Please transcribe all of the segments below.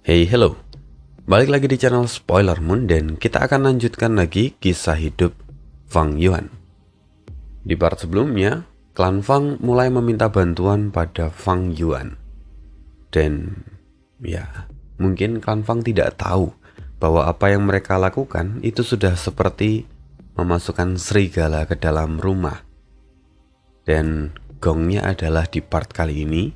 Hey, hello. Balik lagi di channel Spoiler Moon dan kita akan lanjutkan lagi kisah hidup Fang Yuan. Di part sebelumnya, klan Fang mulai meminta bantuan pada Fang Yuan. Dan mungkin klan Fang tidak tahu bahwa apa yang mereka lakukan itu sudah seperti memasukkan serigala ke dalam rumah. Dan gongnya adalah di part kali ini.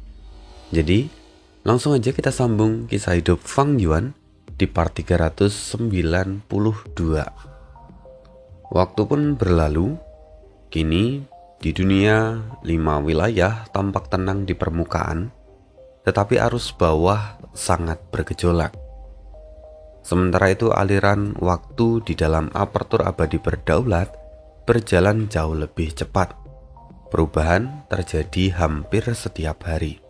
Jadi, langsung aja kita sambung kisah hidup Fang Yuan di part 392. Waktu pun berlalu, kini di dunia 5 wilayah tampak tenang di permukaan, tetapi arus bawah sangat bergejolak. Sementara itu aliran waktu di dalam apertur abadi berdaulat berjalan jauh lebih cepat. Perubahan terjadi hampir setiap hari.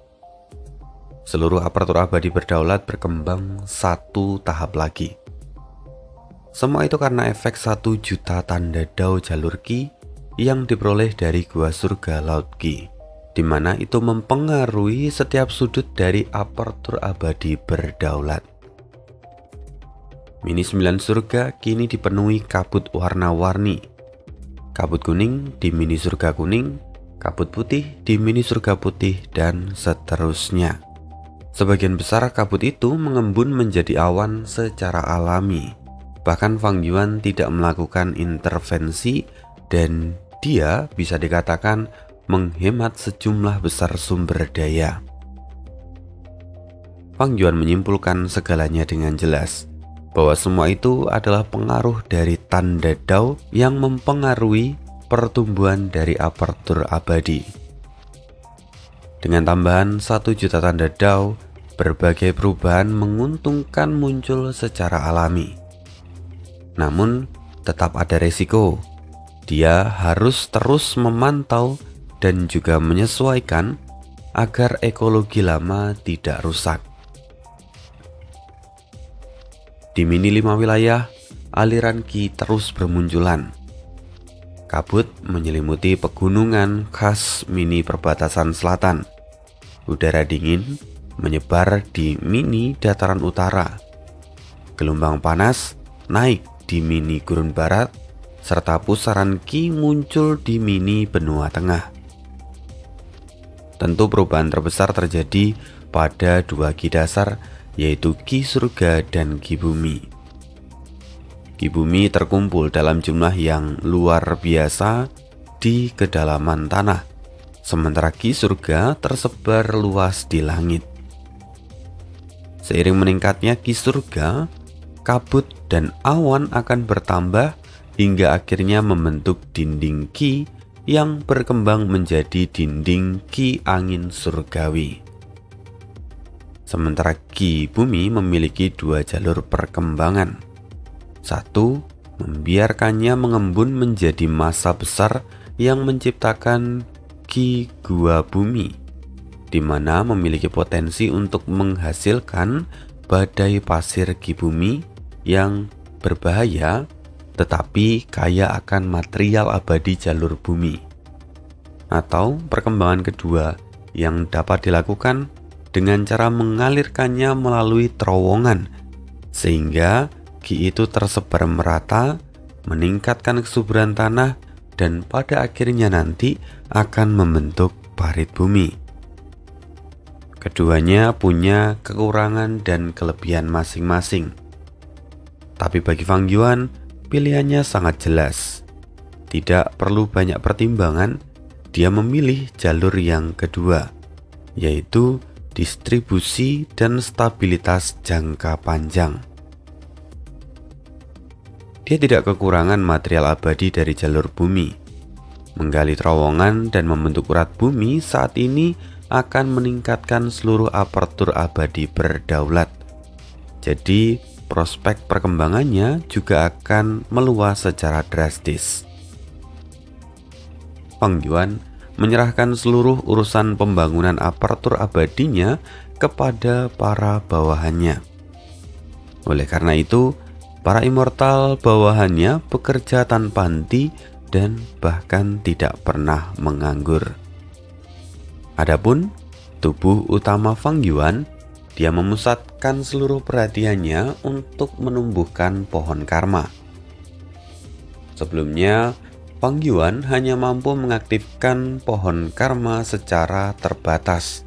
Seluruh apertur abadi berdaulat berkembang satu tahap lagi. Semua itu karena efek 1 juta tanda dao jalur Qi yang diperoleh dari gua surga Laut Qi, di mana itu mempengaruhi setiap sudut dari apertur abadi berdaulat. Mini 9 surga kini dipenuhi kabut warna-warni. Kabut kuning di mini surga kuning, kabut putih di mini surga putih, dan seterusnya. Sebagian besar kabut itu mengembun menjadi awan secara alami. Bahkan Fang Yuan tidak melakukan intervensi dan dia bisa dikatakan menghemat sejumlah besar sumber daya. Fang Yuan menyimpulkan segalanya dengan jelas bahwa semua itu adalah pengaruh dari tanda dao yang mempengaruhi pertumbuhan dari apertur abadi. Dengan tambahan 1 juta tanda dao, berbagai perubahan menguntungkan muncul secara alami. Namun, tetap ada resiko. Dia harus terus memantau dan juga menyesuaikan agar ekologi lama tidak rusak. Di mini 5 wilayah, aliran Qi terus bermunculan. Kabut menyelimuti pegunungan khas mini perbatasan selatan. Udara dingin menyebar di mini dataran utara. Gelombang panas naik di mini gurun barat, serta pusaran Qi muncul di mini benua tengah. Tentu perubahan terbesar terjadi pada 2 Qi dasar, yaitu Qi surga dan Qi bumi. Qi bumi terkumpul dalam jumlah yang luar biasa di kedalaman tanah, sementara Qi surga tersebar luas di langit. Seiring meningkatnya Qi surga, kabut dan awan akan bertambah hingga akhirnya membentuk dinding Qi yang berkembang menjadi dinding Qi angin surgawi. Sementara Qi bumi memiliki 2 jalur perkembangan. 1. Membiarkannya mengembun menjadi massa besar yang menciptakan Qi gua bumi, di mana memiliki potensi untuk menghasilkan badai pasir Qi bumi yang berbahaya tetapi kaya akan material abadi jalur bumi. Atau perkembangan kedua yang dapat dilakukan dengan cara mengalirkannya melalui terowongan, sehingga Qi itu tersebar merata, meningkatkan kesuburan tanah, dan pada akhirnya nanti akan membentuk parit bumi. Keduanya punya kekurangan dan kelebihan masing-masing. Tapi bagi Fang Yuan, pilihannya sangat jelas. Tidak perlu banyak pertimbangan, dia memilih jalur yang kedua, yaitu distribusi dan stabilitas jangka panjang. Dia tidak kekurangan material abadi dari jalur bumi. Menggali terowongan dan membentuk urat bumi saat ini akan meningkatkan seluruh apertur abadi berdaulat. Jadi, prospek perkembangannya juga akan meluas secara drastis. Fang Yuan menyerahkan seluruh urusan pembangunan apertur abadinya kepada para bawahannya. Oleh karena itu, para immortal bawahannya bekerja tanpa henti dan bahkan tidak pernah menganggur. Adapun tubuh utama Fang Yuan dia memusatkan seluruh perhatiannya untuk menumbuhkan pohon karma. Sebelumnya, Fang Yuan hanya mampu mengaktifkan pohon karma secara terbatas.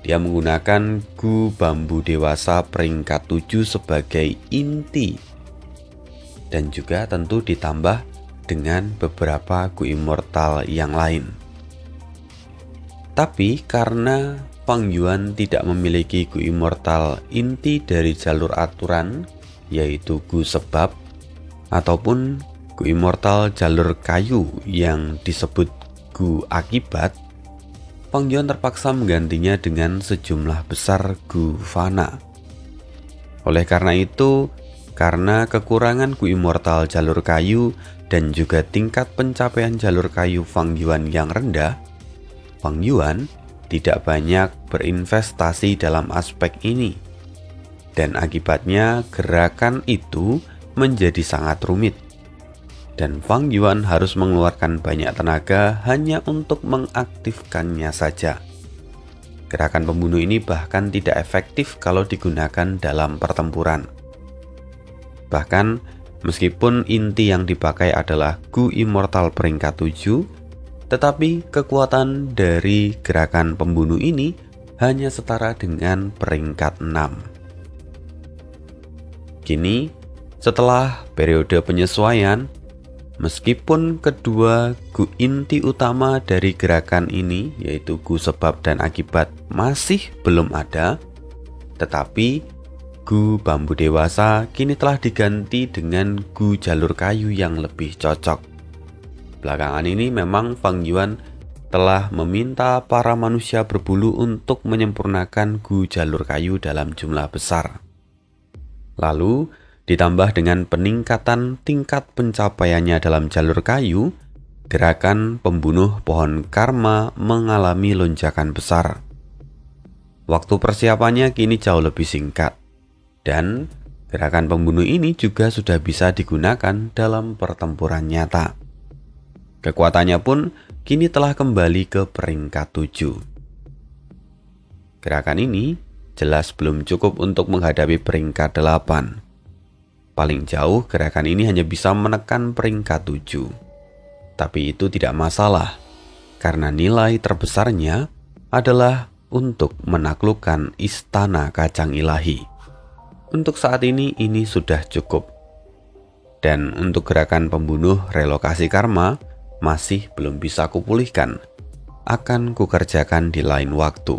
Dia menggunakan Gu Bambu Dewasa peringkat 7 sebagai inti, dan juga tentu ditambah dengan beberapa Gu Immortal yang lain. Tapi karena Fang Yuan tidak memiliki Gu Immortal inti dari jalur aturan, yaitu Gu Sebab, ataupun Gu Immortal jalur kayu yang disebut Gu Akibat, Fang Yuan terpaksa menggantinya dengan sejumlah besar Gu Fana. Oleh karena itu, karena kekurangan Gu Immortal jalur kayu dan juga tingkat pencapaian jalur kayu Fang Yuan yang rendah, Fang Yuan tidak banyak berinvestasi dalam aspek ini. Dan akibatnya gerakan itu menjadi sangat rumit. Dan Fang Yuan harus mengeluarkan banyak tenaga hanya untuk mengaktifkannya saja. Gerakan pembunuh ini bahkan tidak efektif kalau digunakan dalam pertempuran. Bahkan meskipun inti yang dipakai adalah Gu Immortal peringkat 7, tetapi kekuatan dari gerakan pembunuh ini hanya setara dengan peringkat 6. Kini, setelah periode penyesuaian, meskipun kedua Gu inti utama dari gerakan ini, yaitu Gu Sebab dan Akibat, masih belum ada, tetapi Gu Bambu Dewasa kini telah diganti dengan Gu jalur kayu yang lebih cocok. Belakangan ini memang Fang Yuan telah meminta para manusia berbulu untuk menyempurnakan Gu jalur kayu dalam jumlah besar. Lalu, ditambah dengan peningkatan tingkat pencapaiannya dalam jalur kayu, gerakan pembunuh pohon karma mengalami lonjakan besar. Waktu persiapannya kini jauh lebih singkat, dan gerakan pembunuh ini juga sudah bisa digunakan dalam pertempuran nyata. Kekuatannya pun kini telah kembali ke peringkat 7. Gerakan ini jelas belum cukup untuk menghadapi peringkat 8. Paling jauh gerakan ini hanya bisa menekan peringkat 7. Tapi itu tidak masalah, karena nilai terbesarnya adalah untuk menaklukkan istana kacang ilahi. Untuk saat ini sudah cukup. Dan untuk gerakan pembunuh relokasi karma, masih belum bisa kupulihkan. Akan kukerjakan di lain waktu.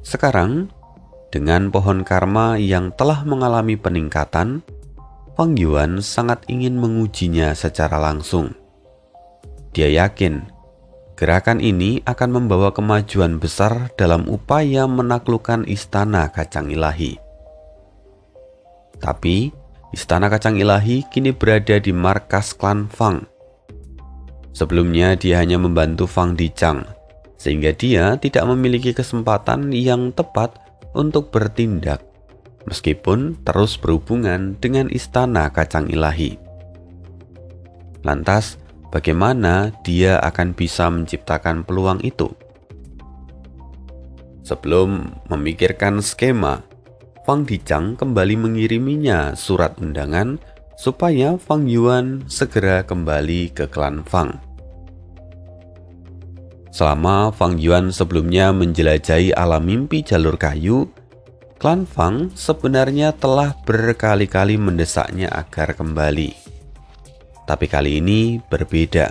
Sekarang, dengan pohon karma yang telah mengalami peningkatan, Fang Yuan sangat ingin mengujinya secara langsung. Dia yakin gerakan ini akan membawa kemajuan besar dalam upaya menaklukkan istana kacang ilahi. Tapi istana kacang ilahi kini berada di markas klan Fang. Sebelumnya dia hanya membantu Fang Dicang, sehingga dia tidak memiliki kesempatan yang tepat untuk bertindak, meskipun terus berhubungan dengan istana kacang ilahi. Lantas, bagaimana dia akan bisa menciptakan peluang itu? Sebelum memikirkan skema, Fang Dicang kembali mengiriminya surat undangan supaya Fang Yuan segera kembali ke klan Fang. Selama Fang Yuan sebelumnya menjelajahi alam mimpi jalur kayu, klan Fang sebenarnya telah berkali-kali mendesaknya agar kembali. Tapi kali ini berbeda,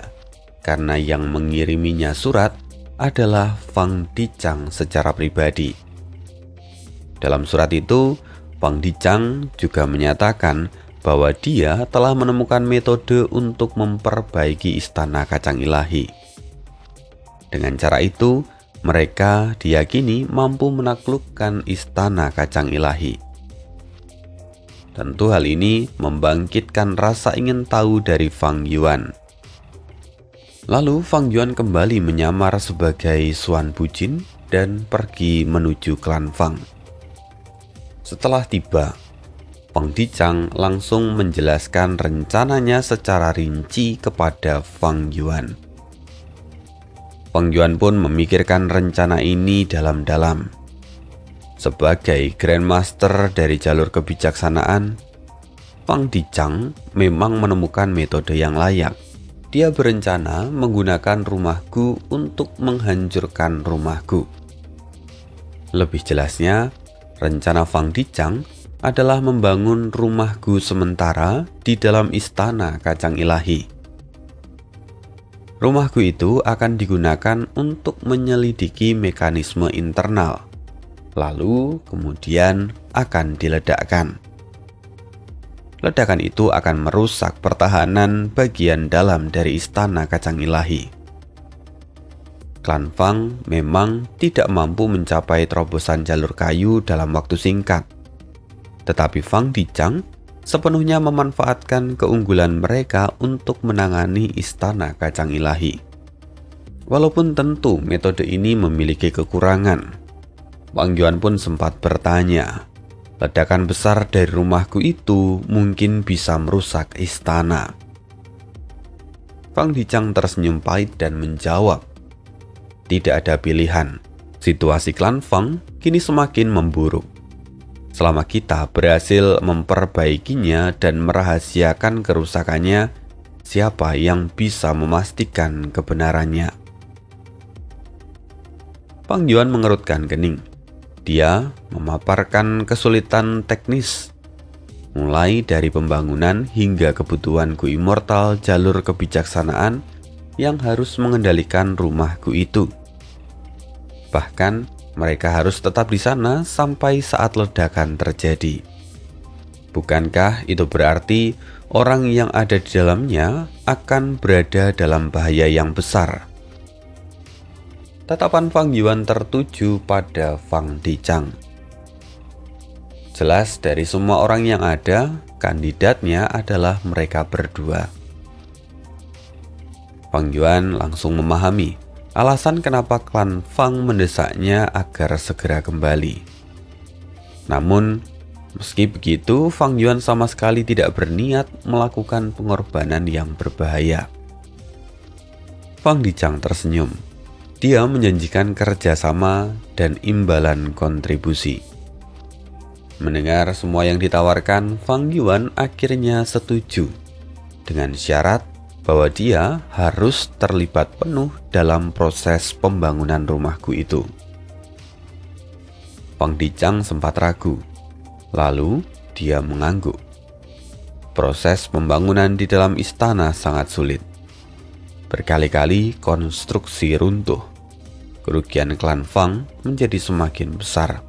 karena yang mengiriminya surat adalah Fang Dicang secara pribadi. Dalam surat itu, Fang Dicang juga menyatakan bahwa dia telah menemukan metode untuk memperbaiki istana kacang ilahi. Dengan cara itu, mereka diyakini mampu menaklukkan istana kacang ilahi. Tentu hal ini membangkitkan rasa ingin tahu dari Fang Yuan. Lalu Fang Yuan kembali menyamar sebagai Suan Bujin dan pergi menuju klan Fang. Setelah tiba, Fang Dicang langsung menjelaskan rencananya secara rinci kepada Fang Yuan. Fang Yuan pun memikirkan rencana ini dalam-dalam. Sebagai Grandmaster dari jalur kebijaksanaan, Fang Dicang memang menemukan metode yang layak. Dia berencana menggunakan rumah Gu untuk menghancurkan rumah Gu. Lebih jelasnya, rencana Fang Dicang adalah membangun rumah Gu sementara di dalam istana kacang ilahi. Rumah Gu itu akan digunakan untuk menyelidiki mekanisme internal, lalu kemudian akan diledakkan. Ledakan itu akan merusak pertahanan bagian dalam dari istana kacang ilahi. Klan Fang memang tidak mampu mencapai terobosan jalur kayu dalam waktu singkat. Tetapi Fang Dicang sepenuhnya memanfaatkan keunggulan mereka untuk menangani istana kacang ilahi. Walaupun tentu metode ini memiliki kekurangan, Wang Yuan pun sempat bertanya, ledakan besar dari rumahku itu mungkin bisa merusak istana. Fang Dicang tersenyum pahit dan menjawab, tidak ada pilihan. Situasi klan Fang kini semakin memburuk. Selama kita berhasil memperbaikinya dan merahasiakan kerusakannya, siapa yang bisa memastikan kebenarannya? Fang Yuan mengerutkan kening. Dia memaparkan kesulitan teknis, mulai dari pembangunan hingga kebutuhan Gu Immortal jalur kebijaksanaan yang harus mengendalikan rumah Gu itu. Bahkan, mereka harus tetap di sana sampai saat ledakan terjadi. Bukankah itu berarti orang yang ada di dalamnya akan berada dalam bahaya yang besar? Tatapan Fang Yuan tertuju pada Fang Dicang. Jelas dari semua orang yang ada, kandidatnya adalah mereka berdua. Fang Yuan langsung memahami alasan kenapa klan Fang mendesaknya agar segera kembali. Namun, meski begitu, Fang Yuan sama sekali tidak berniat melakukan pengorbanan yang berbahaya. Fang Dicang tersenyum. Dia menjanjikan kerjasama dan imbalan kontribusi. Mendengar semua yang ditawarkan, Fang Yuan akhirnya setuju dengan syarat bahwa dia harus terlibat penuh dalam proses pembangunan rumah Gu itu. Fang Dicang sempat ragu, lalu dia mengangguk. Proses pembangunan di dalam istana sangat sulit. Berkali-kali konstruksi runtuh. Kerugian klan Fang menjadi semakin besar.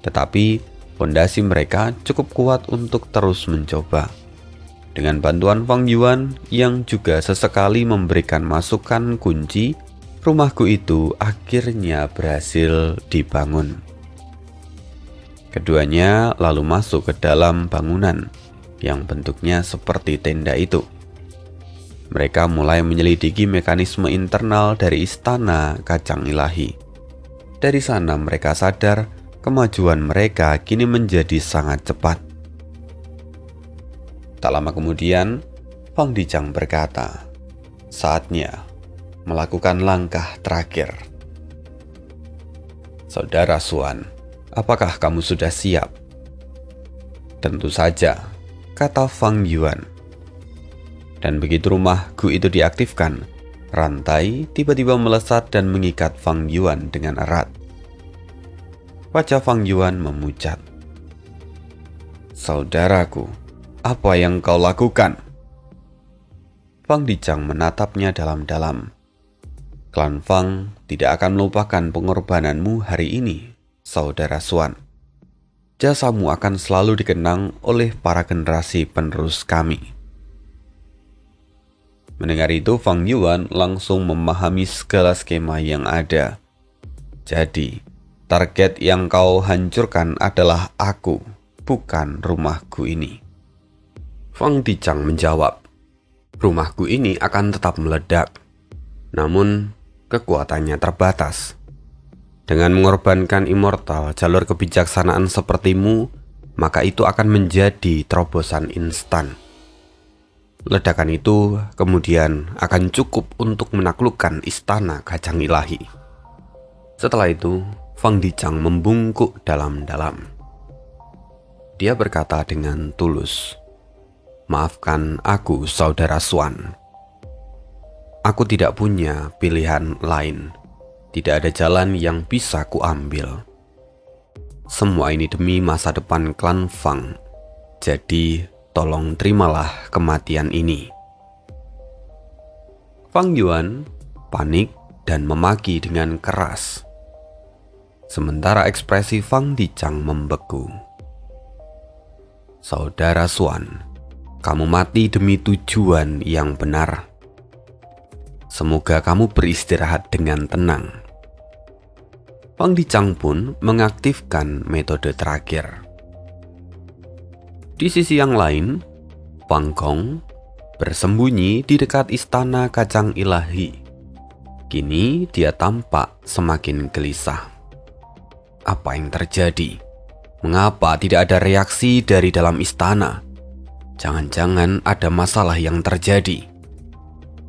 Tetapi fondasi mereka cukup kuat untuk terus mencoba. Dengan bantuan Fang Yuan yang juga sesekali memberikan masukan kunci, rumah Gu itu akhirnya berhasil dibangun. Keduanya lalu masuk ke dalam bangunan yang bentuknya seperti tenda itu. Mereka mulai menyelidiki mekanisme internal dari istana kacang ilahi. Dari sana mereka sadar kemajuan mereka kini menjadi sangat cepat. Tak lama kemudian, Fang Dicang berkata, saatnya melakukan langkah terakhir. Saudara Xuan, apakah kamu sudah siap? Tentu saja, kata Fang Yuan. Dan begitu rumah Gu itu diaktifkan, rantai tiba-tiba melesat dan mengikat Fang Yuan dengan erat. Wajah Fang Yuan memucat. Saudaraku, apa yang kau lakukan? Fang Dicang menatapnya dalam-dalam. Klan Fang tidak akan melupakan pengorbananmu hari ini, saudara Xuan. Jasamu akan selalu dikenang oleh para generasi penerus kami. Mendengar itu, Fang Yuan langsung memahami segala skema yang ada. Jadi, target yang kau hancurkan adalah aku, bukan rumahku ini. Fang Dicang menjawab, rumahku ini akan tetap meledak. Namun, kekuatannya terbatas. Dengan mengorbankan immortal jalur kebijaksanaan sepertimu, maka itu akan menjadi terobosan instan. Ledakan itu kemudian akan cukup untuk menaklukkan istana kacang ilahi. Setelah itu, Fang Dichang membungkuk dalam-dalam. Dia berkata dengan tulus, "Maafkan aku, Saudara Xuan. Aku tidak punya pilihan lain. Tidak ada jalan yang bisa kuambil. Semua ini demi masa depan klan Fang. Jadi, tolong terimalah kematian ini." Fang Yuan panik dan memaki dengan keras. Sementara ekspresi Fang Dichang membeku. "Saudara Xuan, kamu mati demi tujuan yang benar. Semoga kamu beristirahat dengan tenang." Fang Dichang pun mengaktifkan metode terakhir. Di sisi yang lain, Fang Gong bersembunyi di dekat istana kacang ilahi. Kini dia tampak semakin gelisah. Apa yang terjadi? Mengapa tidak ada reaksi dari dalam istana? Jangan-jangan ada masalah yang terjadi.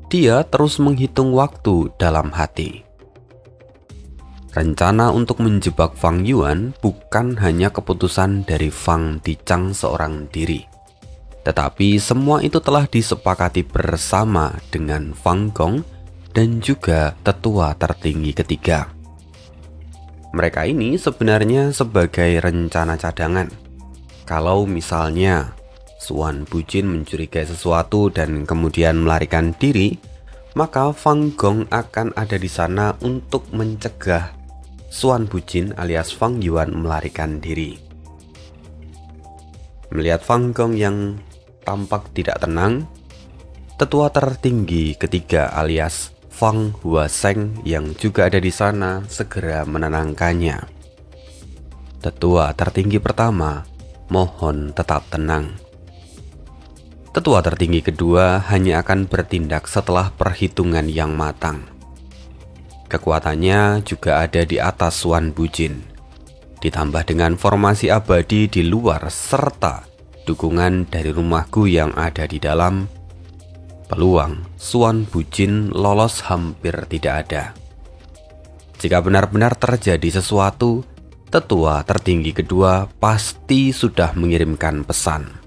Dia terus menghitung waktu dalam hati. Rencana untuk menjebak Fang Yuan bukan hanya keputusan dari Fang Dichang seorang diri, tetapi semua itu telah disepakati bersama dengan Fang Gong dan juga tetua tertinggi ketiga. Mereka ini sebenarnya sebagai rencana cadangan. Kalau misalnya Xuan Bujin mencurigai sesuatu dan kemudian melarikan diri, maka Fang Gong akan ada di sana untuk mencegah Xuan Bujin alias Fang Yuan melarikan diri. Melihat Fang Gong yang tampak tidak tenang, tetua tertinggi ketiga alias Fang Huaseng yang juga ada di sana segera menenangkannya. Tetua tertinggi pertama, mohon tetap tenang. Tetua tertinggi kedua hanya akan bertindak setelah perhitungan yang matang. Kekuatannya juga ada di atas Xuan Bujin, ditambah dengan formasi abadi di luar serta dukungan dari rumahku yang ada di dalam. Peluang Xuan Bujin lolos hampir tidak ada. Jika benar-benar terjadi sesuatu, tetua tertinggi kedua pasti sudah mengirimkan pesan.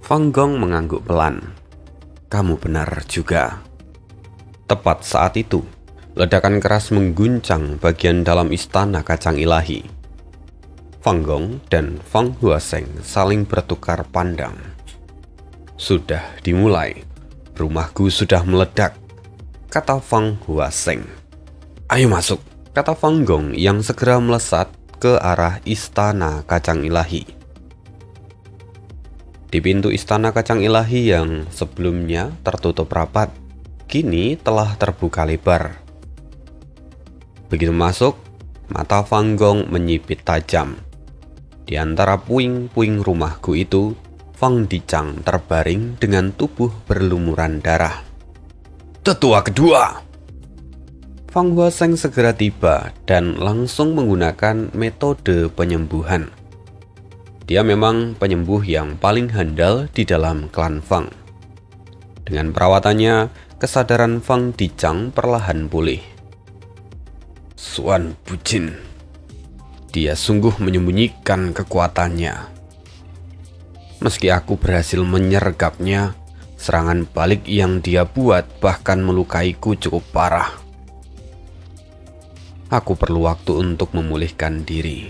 Fang Gong mengangguk pelan. "Kamu benar juga." Tepat saat itu, ledakan keras mengguncang bagian dalam istana kacang ilahi. Fang Gong dan Fang Huaseng saling bertukar pandang. "Sudah dimulai. Rumahku sudah meledak," kata Fang Huaseng. "Ayo masuk," kata Fang Gong yang segera melesat ke arah istana kacang ilahi. Di pintu istana kacang ilahi yang sebelumnya tertutup rapat, kini telah terbuka lebar. Begitu masuk, mata Fang Gong menyipit tajam. Di antara puing-puing rumahku itu, Fang Dichang terbaring dengan tubuh berlumuran darah. "Tetua kedua!" Fang Huaseng segera tiba dan langsung menggunakan metode penyembuhan. Dia memang penyembuh yang paling handal di dalam klan Fang. Dengan perawatannya, kesadaran Fang Dichang perlahan pulih. "Xuan Bujin, dia sungguh menyembunyikan kekuatannya. Meski aku berhasil menyergapnya, serangan balik yang dia buat bahkan melukaiku cukup parah. Aku perlu waktu untuk memulihkan diri.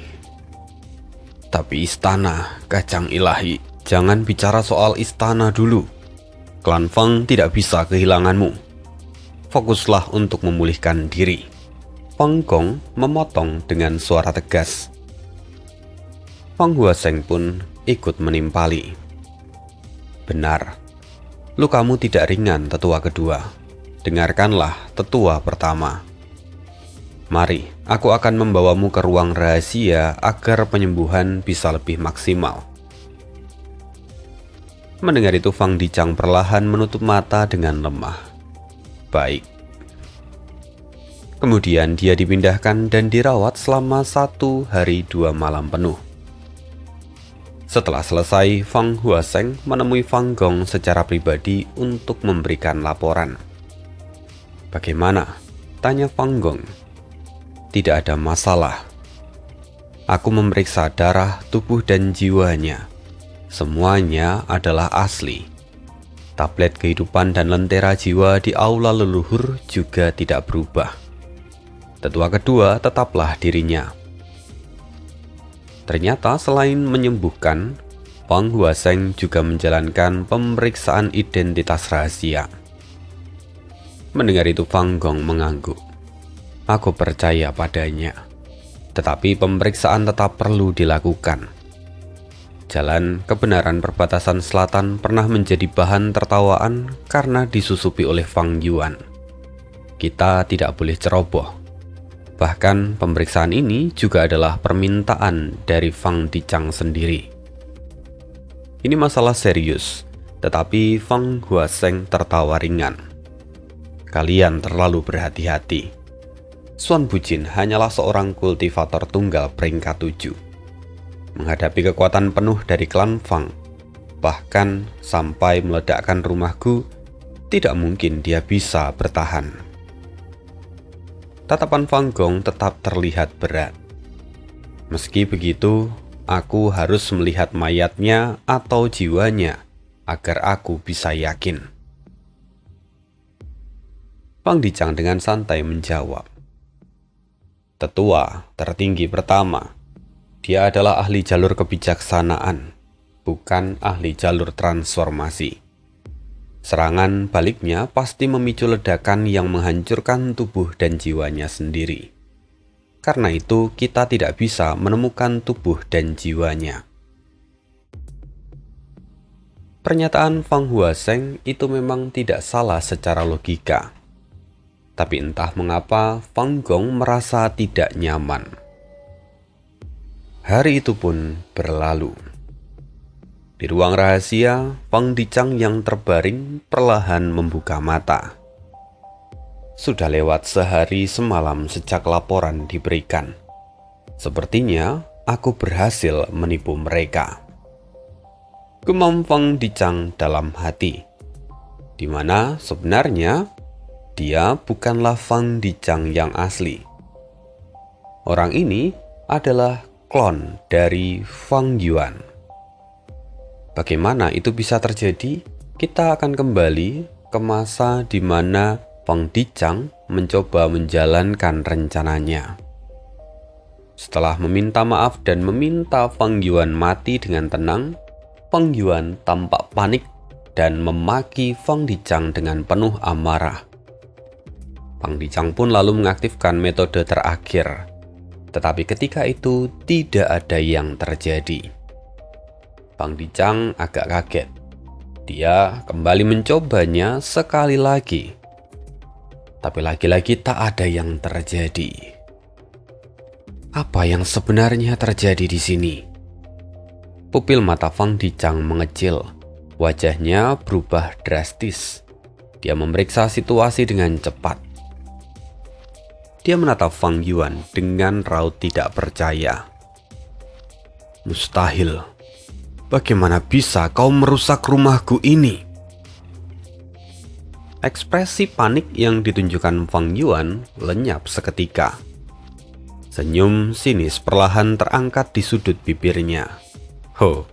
Tapi istana kacang ilahi, jangan bicara soal istana dulu. Klan Fang tidak bisa kehilanganmu. Fokuslah untuk memulihkan diri." Fang Gong memotong dengan suara tegas. Fang Huaseng pun ikut menimpali. "Benar, lukamu tidak ringan, tetua kedua. Dengarkanlah, tetua pertama. Mari, aku akan membawamu ke ruang rahasia agar penyembuhan bisa lebih maksimal." Mendengar itu, Fang Dichang perlahan menutup mata dengan lemah. "Baik." Kemudian dia dipindahkan dan dirawat selama 1 hari 2 malam penuh. Setelah selesai, Fang Huaseng menemui Fang Gong secara pribadi untuk memberikan laporan. "Bagaimana?" tanya Fang Gong. tidak ada masalah. Aku memeriksa darah, tubuh, dan jiwanya. Semuanya adalah asli. Tablet kehidupan dan lentera jiwa di aula leluhur juga tidak berubah. Tetua kedua tetaplah dirinya. Ternyata selain menyembuhkan, Fang Huaseng juga menjalankan pemeriksaan identitas rahasia. Mendengar itu Fang Gong mengangguk. Aku percaya padanya. Tetapi pemeriksaan tetap perlu dilakukan. Jalan kebenaran perbatasan selatan pernah menjadi bahan tertawaan karena disusupi oleh Fang Yuan. Kita tidak boleh ceroboh. Bahkan pemeriksaan ini juga adalah permintaan dari Fang Dichang sendiri. Ini masalah serius, tetapi Fang Huaseng tertawa ringan. Kalian terlalu berhati-hati. Xuan Bujin hanyalah seorang kultivator tunggal peringkat 7. Menghadapi kekuatan penuh dari klan Fang, bahkan sampai meledakkan rumahku, tidak mungkin dia bisa bertahan. Tatapan Fang Gong tetap terlihat berat. Meski begitu, aku harus melihat mayatnya atau jiwanya agar aku bisa yakin. Fang Dichang dengan santai menjawab. Tetua tertinggi pertama, dia adalah ahli jalur kebijaksanaan, bukan ahli jalur transformasi. Serangan baliknya pasti memicu ledakan yang menghancurkan tubuh dan jiwanya sendiri. Karena itu, kita tidak bisa menemukan tubuh dan jiwanya. Pernyataan Fang Huaseng itu memang tidak salah secara logika. Tapi entah mengapa Fang Gong merasa tidak nyaman. Hari itu pun berlalu. Di ruang rahasia, Fang Dichang yang terbaring perlahan membuka mata. Sudah lewat sehari semalam sejak laporan diberikan. Sepertinya aku berhasil menipu mereka. Gumam Fang Dichang dalam hati, di mana sebenarnya dia bukanlah Fang Dichang yang asli. Orang ini adalah klon dari Fang Yuan. Bagaimana itu bisa terjadi? Kita akan kembali ke masa di mana Fang Dichang mencoba menjalankan rencananya. Setelah meminta maaf dan meminta Fang Yuan mati dengan tenang, Fang Yuan tampak panik dan memaki Fang Dichang dengan penuh amarah. Fang Dichang pun lalu mengaktifkan metode terakhir. Tetapi ketika itu tidak ada yang terjadi. Fang Dichang agak kaget. Dia kembali mencobanya sekali lagi. Tapi lagi-lagi tak ada yang terjadi. Apa yang sebenarnya terjadi di sini? Pupil mata Fang Dichang mengecil. Wajahnya berubah drastis. Dia memeriksa situasi dengan cepat. Dia menatap Fang Yuan dengan raut tidak percaya. Mustahil. Bagaimana bisa kau merusak rumahku ini? Ekspresi panik yang ditunjukkan Fang Yuan lenyap seketika. Senyum sinis perlahan terangkat di sudut bibirnya. Ho,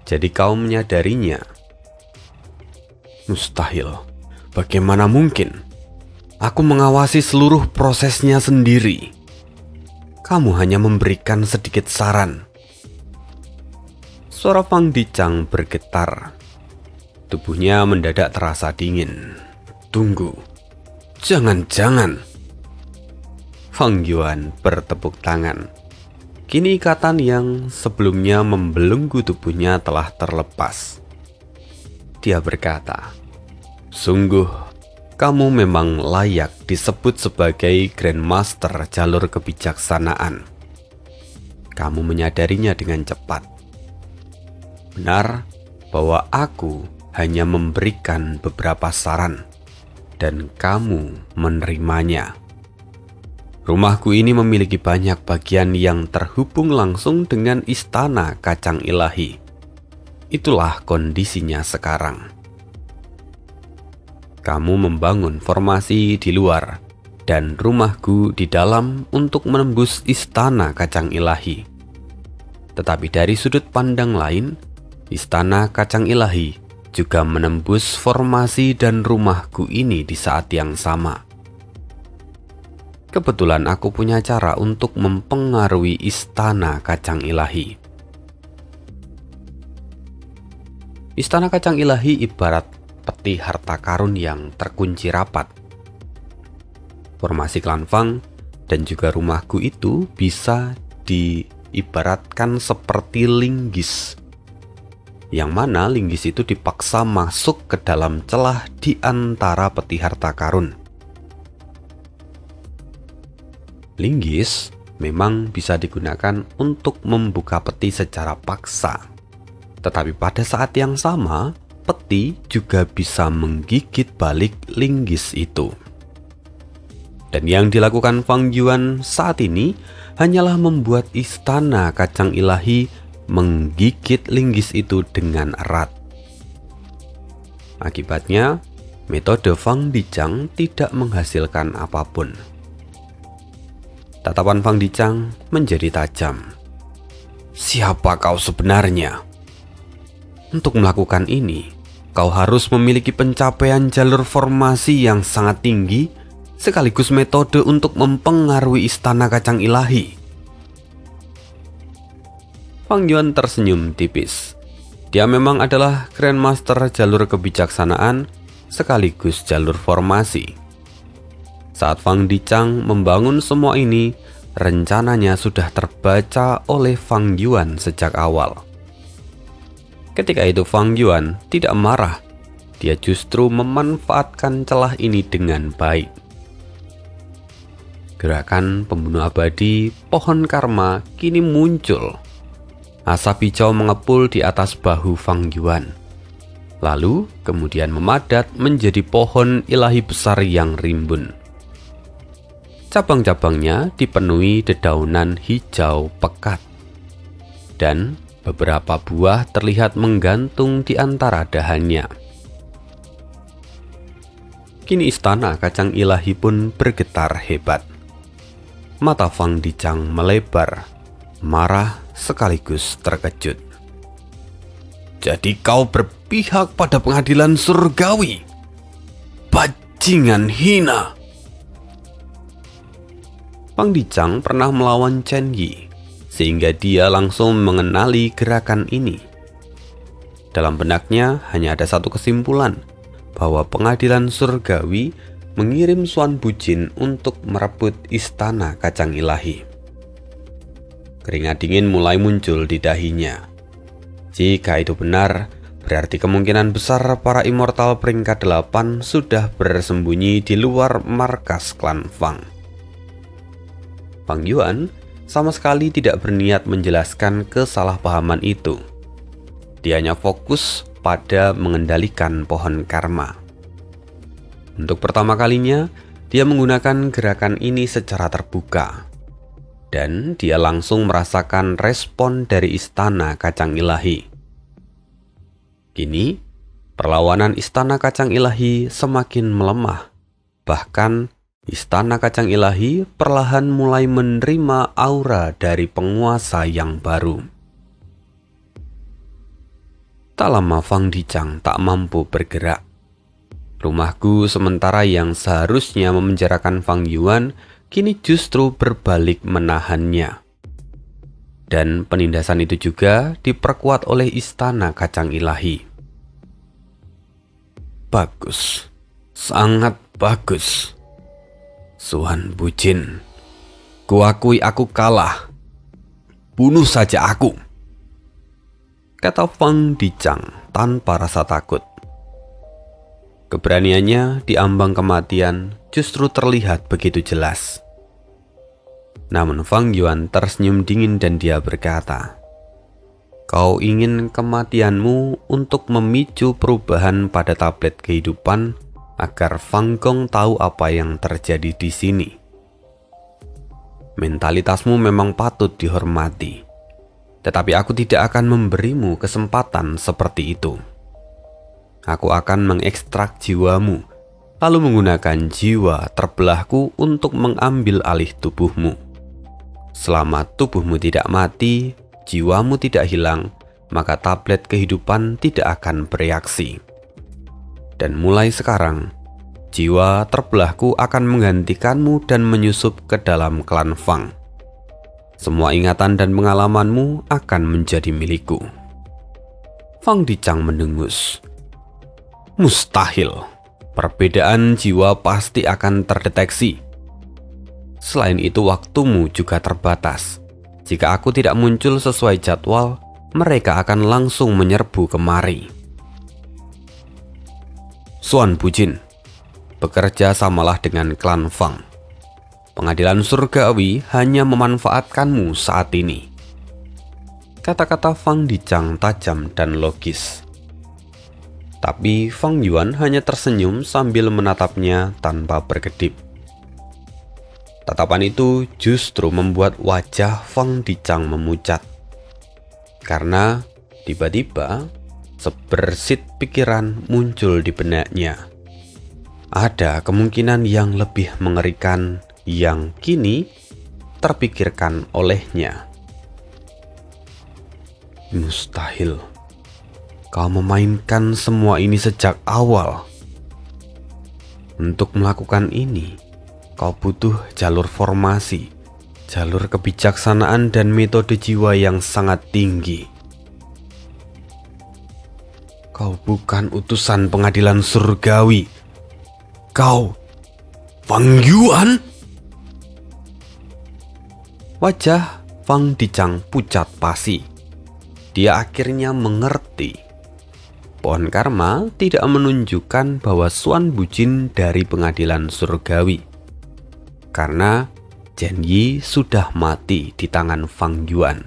jadi kau menyadarinya? Mustahil. Bagaimana mungkin? Aku mengawasi seluruh prosesnya sendiri. Kamu hanya memberikan sedikit saran. Suara Fang Dichang bergetar. Tubuhnya mendadak terasa dingin. Tunggu. Jangan-jangan. Fang Yuan bertepuk tangan. Kini ikatan yang sebelumnya membelenggu tubuhnya telah terlepas. Dia berkata, sungguh, kamu memang layak disebut sebagai Grandmaster jalur kebijaksanaan. Kamu menyadarinya dengan cepat. Benar bahwa aku hanya memberikan beberapa saran dan kamu menerimanya. Rumahku ini memiliki banyak bagian yang terhubung langsung dengan istana kacang ilahi. Itulah kondisinya sekarang. Kamu membangun formasi di luar dan rumah Gu di dalam untuk menembus istana kacang ilahi. Tetapi dari sudut pandang lain, istana kacang ilahi juga menembus formasi dan rumah Gu ini di saat yang sama. Kebetulan aku punya cara untuk mempengaruhi istana kacang ilahi. Istana kacang ilahi ibarat peti harta karun yang terkunci rapat. Formasi klan Fang dan juga rumah Gu itu bisa diibaratkan seperti linggis, yang mana linggis itu dipaksa masuk ke dalam celah di antara peti harta karun. Linggis memang bisa digunakan untuk membuka peti secara paksa, tetapi pada saat yang sama, peti juga bisa menggigit balik linggis itu. Dan yang dilakukan Fang Yuan saat ini hanyalah membuat istana kacang ilahi menggigit linggis itu dengan erat. Akibatnya, metode Fang Dicang tidak menghasilkan apapun. Tatapan Fang Dicang menjadi tajam. Siapa kau sebenarnya? Untuk melakukan ini, kau harus memiliki pencapaian jalur formasi yang sangat tinggi, sekaligus metode untuk mempengaruhi istana kacang ilahi. Fang Yuan tersenyum tipis. Dia memang adalah Grandmaster jalur kebijaksanaan, sekaligus jalur formasi. Saat Fang Dicang membangun semua ini, rencananya sudah terbaca oleh Fang Yuan sejak awal. Ketika itu Fang Yuan tidak marah, dia justru memanfaatkan celah ini dengan baik. Gerakan pembunuh abadi pohon karma kini muncul. Asap hijau mengepul di atas bahu Fang Yuan, lalu kemudian memadat menjadi pohon ilahi besar yang rimbun. Cabang-cabangnya dipenuhi dedaunan hijau pekat, dan beberapa buah terlihat menggantung di antara dahannya. Kini istana kacang ilahi pun bergetar hebat. Mata Fang Dicang melebar, marah sekaligus terkejut. Jadi kau berpihak pada pengadilan surgawi? Bajingan hina! Fang Dicang pernah melawan Chen Yi, sehingga dia langsung mengenali gerakan ini. Dalam benaknya hanya ada satu kesimpulan, bahwa pengadilan surgawi mengirim Suan Bujin untuk merebut istana kacang ilahi. Keringat dingin mulai muncul di dahinya. Jika itu benar, berarti kemungkinan besar para immortal peringkat 8 sudah bersembunyi di luar markas klan Fang. Fang Yuan sama sekali tidak berniat menjelaskan kesalahpahaman itu. Dia hanya fokus pada mengendalikan pohon karma. Untuk pertama kalinya, dia menggunakan gerakan ini secara terbuka. Dan dia langsung merasakan respon dari istana kacang ilahi. Kini, perlawanan istana kacang ilahi semakin melemah. Bahkan, istana kacang ilahi perlahan mulai menerima aura dari penguasa yang baru. Tak lama Fang Dicang tak mampu bergerak. Rumah Gu sementara yang seharusnya memenjarakan Fang Yuan, kini justru berbalik menahannya. Dan penindasan itu juga diperkuat oleh istana kacang ilahi. Bagus, sangat bagus. Suan Bujin, kuakui aku kalah. Bunuh saja aku, kata Fang Dicang tanpa rasa takut. Keberaniannya di ambang kematian justru terlihat begitu jelas. Namun Fang Yuan tersenyum dingin dan dia berkata, "Kau ingin kematianmu untuk memicu perubahan pada tablet kehidupan agar Fang Gong tahu apa yang terjadi di sini. Mentalitasmu memang patut dihormati, tetapi aku tidak akan memberimu kesempatan seperti itu. Aku akan mengekstrak jiwamu lalu menggunakan jiwa terbelahku untuk mengambil alih tubuhmu. Selama tubuhmu tidak mati, jiwamu tidak hilang, maka tablet kehidupan tidak akan bereaksi. Dan mulai sekarang, jiwa terbelahku akan menggantikanmu dan menyusup ke dalam klan Fang. Semua ingatan dan pengalamanmu akan menjadi milikku. Fang Dicang mendengus. Mustahil, perbedaan jiwa pasti akan terdeteksi. Selain itu, waktumu juga terbatas. Jika aku tidak muncul sesuai jadwal, mereka akan langsung menyerbu kemari. Xuan Bujin, bekerja samalah dengan klan Fang. Pengadilan surgawi hanya memanfaatkanmu saat ini. Kata-kata Fang Dicang tajam dan logis. Tapi Fang Yuan hanya tersenyum sambil menatapnya tanpa berkedip. Tatapan itu justru membuat wajah Fang Dicang memucat. Karena tiba-tiba sebersit pikiran muncul di benaknya. Ada kemungkinan yang lebih mengerikan yang kini terpikirkan olehnya. Mustahil. Kau memainkan semua ini sejak awal. Untuk melakukan ini, kau butuh jalur formasi, jalur kebijaksanaan dan metode jiwa yang sangat tinggi. Kau bukan utusan pengadilan surgawi. Kau Fang Yuan? Wajah Fang Dicang pucat pasi. Dia akhirnya mengerti. Pohon karma tidak menunjukkan bahwa Xuan Bujin dari pengadilan surgawi. Karena Chen Yi sudah mati di tangan Fang Yuan.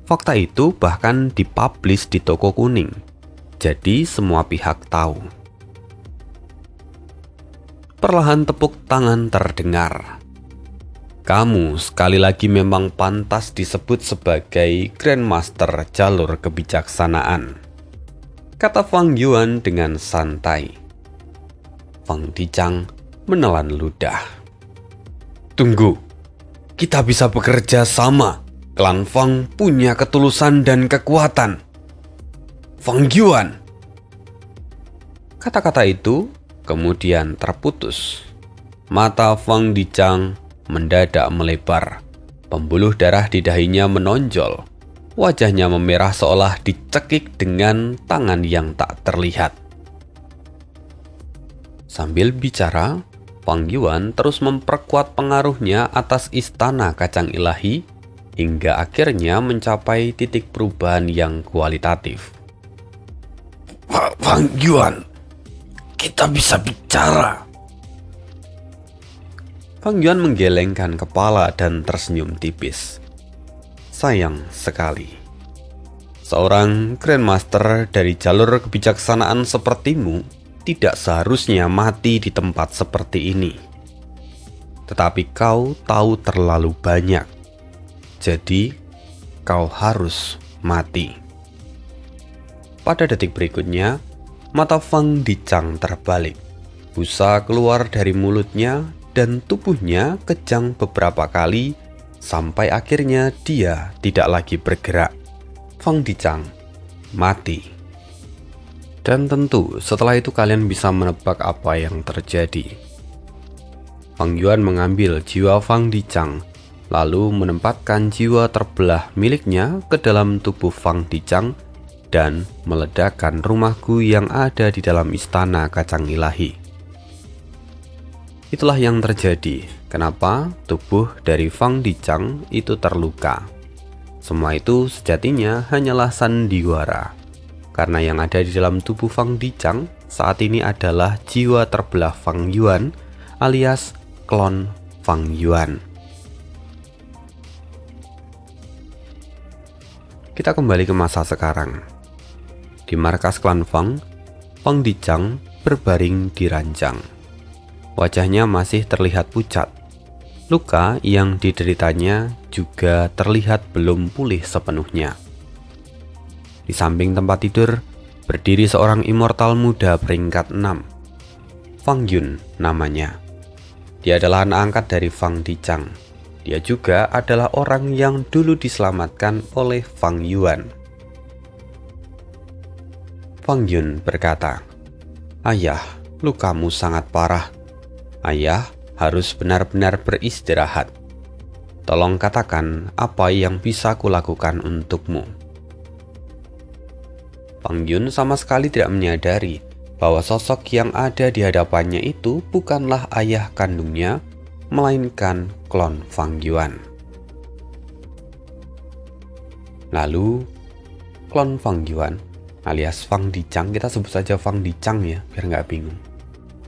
Fakta itu bahkan dipublish di toko kuning. Jadi semua pihak tahu. Perlahan tepuk tangan terdengar. Kamu sekali lagi memang pantas disebut sebagai Grandmaster jalur kebijaksanaan, kata Fang Yuan dengan santai. Fang Dicang menelan ludah. Tunggu, kita bisa bekerja sama. Klan Fang punya ketulusan dan kekuatan. Fang Yuan. Kata-kata itu kemudian terputus. Mata Fang Dicang mendadak melebar. Pembuluh darah di dahinya menonjol. Wajahnya memerah seolah dicekik dengan tangan yang tak terlihat. Sambil bicara, Fang Yuan terus memperkuat pengaruhnya atas istana kacang ilahi hingga akhirnya mencapai titik perubahan yang kualitatif. Fang Yuan, kita bisa bicara. Fang Yuan menggelengkan kepala dan tersenyum tipis. Sayang sekali. Seorang Grandmaster dari jalur kebijaksanaan sepertimu tidak seharusnya mati di tempat seperti ini. Tetapi kau tahu terlalu banyak. Jadi, kau harus mati. Pada detik berikutnya, mata Fang Dicang terbalik. Busa keluar dari mulutnya dan tubuhnya kejang beberapa kali sampai akhirnya dia tidak lagi bergerak. Fang Dicang mati. Dan tentu setelah itu kalian bisa menebak apa yang terjadi. Fang Yuan mengambil jiwa Fang Dicang, lalu menempatkan jiwa terbelah miliknya ke dalam tubuh Fang Dicang dan meledakkan rumahku yang ada di dalam istana kacang ilahi. Itulah yang terjadi, kenapa tubuh dari Fang Dicang itu terluka. Semua itu sejatinya hanyalah sandiwara, karena yang ada di dalam tubuh Fang Dicang saat ini adalah jiwa terbelah Fang Yuan alias klon Fang Yuan. Kita kembali ke masa sekarang. Di markas klan Fang, Fang Dicang berbaring di ranjang. Wajahnya masih terlihat pucat. Luka yang dideritanya juga terlihat belum pulih sepenuhnya. Di samping tempat tidur, berdiri seorang immortal muda peringkat 6. Fang Yun namanya. Dia adalah anak angkat dari Fang Dicang. Dia juga adalah orang yang dulu diselamatkan oleh Fang Yuan. Fang Yun berkata, "Ayah, lukamu sangat parah. Ayah harus benar-benar beristirahat. Tolong katakan apa yang bisa kulakukan untukmu." Fang Yun sama sekali tidak menyadari bahwa sosok yang ada di hadapannya itu bukanlah ayah kandungnya, melainkan klon Fang Yuan. Lalu, klon Fang Yuan alias Fang Dicang, kita sebut saja Fang Dicang ya, biar nggak bingung,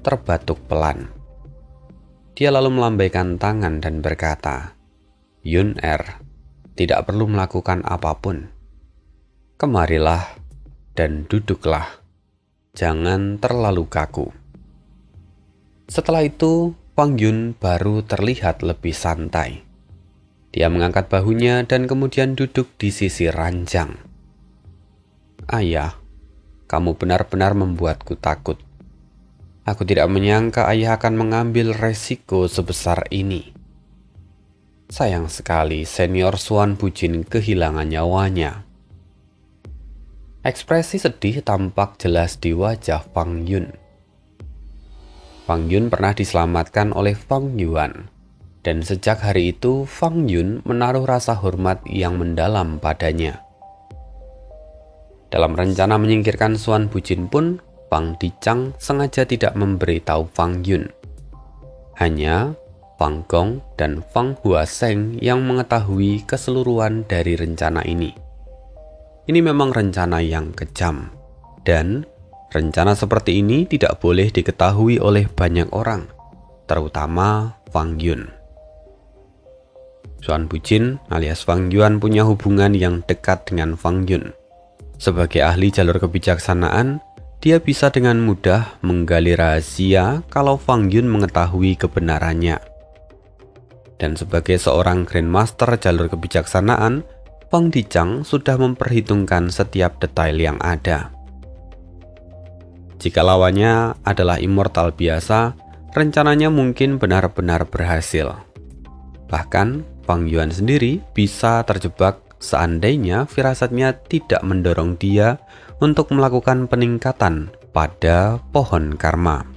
terbatuk pelan. Dia lalu melambaikan tangan dan berkata, "Yun Er, tidak perlu melakukan apapun. Kemarilah dan duduklah. Jangan terlalu kaku." Setelah itu, Fang Yun baru terlihat lebih santai. Dia mengangkat bahunya dan kemudian duduk di sisi ranjang. "Ayah, kamu benar-benar membuatku takut. Aku tidak menyangka ayah akan mengambil resiko sebesar ini. Sayang sekali senior Suan Bujin kehilangan nyawanya." Ekspresi sedih tampak jelas di wajah Fang Yun. Fang Yun pernah diselamatkan oleh Fang Yuan, dan sejak hari itu Fang Yun menaruh rasa hormat yang mendalam padanya. Dalam rencana menyingkirkan Suan Bujin pun, Fang Dicang sengaja tidak memberitahu Fang Yun. Hanya Fang Gong dan Fang Huaseng yang mengetahui keseluruhan dari rencana ini. Ini memang rencana yang kejam, dan rencana seperti ini tidak boleh diketahui oleh banyak orang, terutama Fang Yun. Suan Bujin alias Fang Yuan punya hubungan yang dekat dengan Fang Yun. Sebagai ahli jalur kebijaksanaan, dia bisa dengan mudah menggali rahasia kalau Fang Yun mengetahui kebenarannya. Dan sebagai seorang Grandmaster jalur kebijaksanaan, Fang Dicang sudah memperhitungkan setiap detail yang ada. Jika lawannya adalah immortal biasa, rencananya mungkin benar-benar berhasil. Bahkan, Fang Yuan sendiri bisa terjebak seandainya firasatnya tidak mendorong dia untuk melakukan peningkatan pada pohon karma.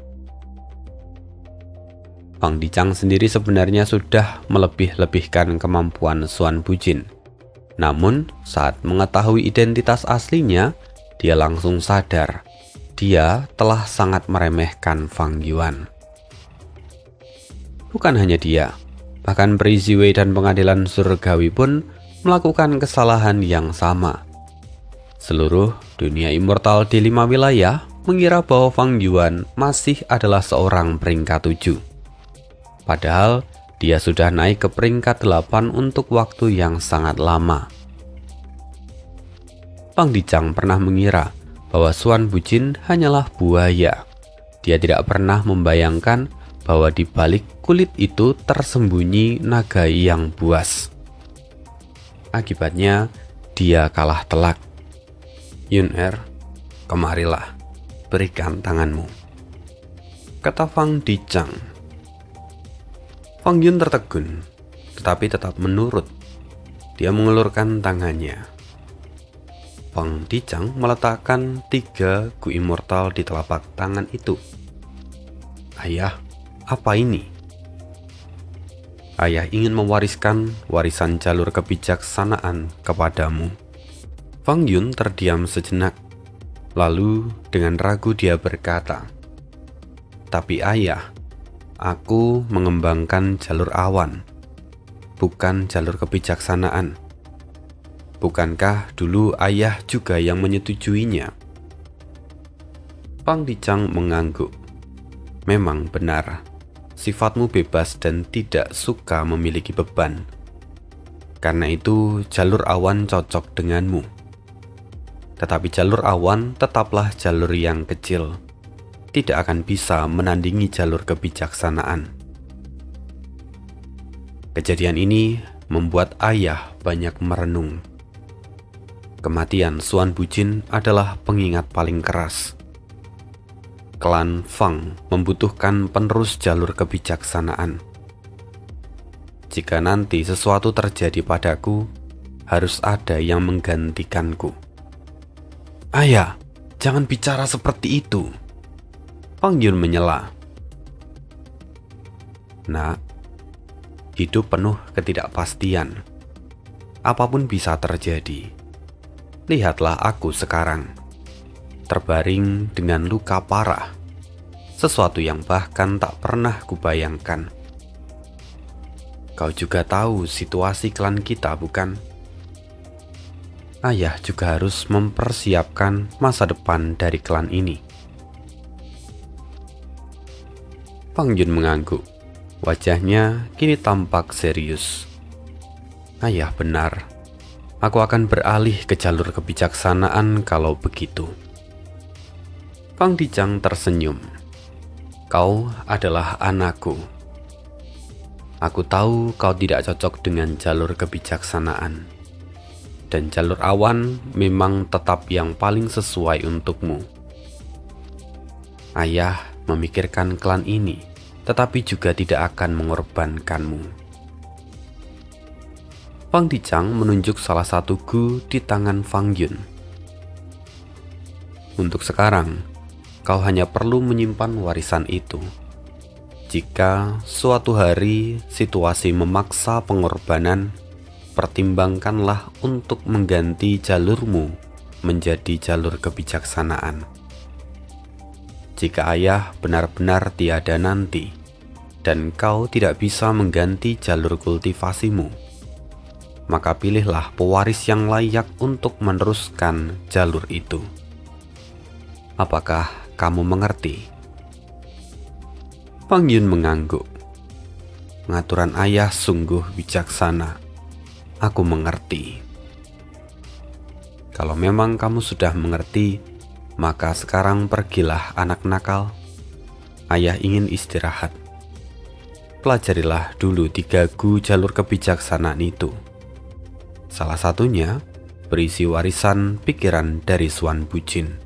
Fang Dicang sendiri sebenarnya sudah melebih-lebihkan kemampuan Suan Bujin. Namun, saat mengetahui identitas aslinya, dia langsung sadar dia telah sangat meremehkan Fang Yuan. Bukan hanya dia, bahkan Peri Ziwei dan pengadilan surgawi pun melakukan kesalahan yang sama. Seluruh dunia immortal di 5 wilayah mengira bahwa Fang Yuan masih adalah seorang peringkat 7. Padahal, dia sudah naik ke peringkat 8 untuk waktu yang sangat lama. Fang Dicang pernah mengira bahwa Suan Bujin hanyalah buaya. Dia tidak pernah membayangkan bahwa di balik kulit itu tersembunyi naga yang buas. Akibatnya, dia kalah telak. "Yun Er, kemarilah, berikan tanganmu," kata Fang Dicang. Fang Yun tertegun, tetapi tetap menurut. Dia mengulurkan tangannya. Fang Dicang meletakkan 3 gu immortal di telapak tangan itu. "Ayah, apa ini?" "Ayah ingin mewariskan warisan jalur kebijaksanaan kepadamu." Fang Yun terdiam sejenak. Lalu dengan ragu dia berkata, "Tapi ayah, aku mengembangkan jalur awan, bukan jalur kebijaksanaan. Bukankah dulu ayah juga yang menyetujuinya?" Fang Dicang mengangguk. "Memang benar, sifatmu bebas dan tidak suka memiliki beban. Karena itu jalur awan cocok denganmu. Tetapi jalur awan tetaplah jalur yang kecil, tidak akan bisa menandingi jalur kebijaksanaan." Kejadian ini membuat ayah banyak merenung. Kematian Suan Bujin adalah pengingat paling keras. klan Fang membutuhkan penerus jalur kebijaksanaan. Jika nanti sesuatu terjadi padaku, harus ada yang menggantikanku. Ayah, jangan bicara seperti itu. Fang Yun menyela. Nak, hidup penuh ketidakpastian. Apapun bisa terjadi. Lihatlah aku sekarang, terbaring dengan luka parah, sesuatu yang bahkan tak pernah kubayangkan. Kau juga tahu situasi klan kita, bukan? Ayah juga harus mempersiapkan masa depan dari klan ini. Fang Yun mengangguk. Wajahnya kini tampak serius. Ayah benar. Aku akan beralih ke jalur kebijaksanaan kalau begitu. Fang Dicang tersenyum. Kau adalah anakku. Aku tahu kau tidak cocok dengan jalur kebijaksanaan. Dan jalur awan memang tetap yang paling sesuai untukmu. Ayah memikirkan klan ini, tetapi juga tidak akan mengorbankanmu. Fang Dicang menunjuk salah satu gu di tangan Fang Yun. Untuk sekarang, kau hanya perlu menyimpan warisan itu. Jika suatu hari situasi memaksa pengorbanan, pertimbangkanlah untuk mengganti jalurmu menjadi jalur kebijaksanaan. Jika ayah benar-benar tiada nanti, dan kau tidak bisa mengganti jalur kultivasimu, maka pilihlah pewaris yang layak untuk meneruskan jalur itu. Apakah kamu mengerti? Fang Yun mengangguk. Pengaturan ayah sungguh bijaksana. Aku mengerti. Kalau memang kamu sudah mengerti, maka sekarang pergilah anak nakal. Ayah ingin istirahat. Pelajarilah dulu 3 gu jalur kebijaksanaan itu. Salah satunya berisi warisan pikiran dari Suan Bujin.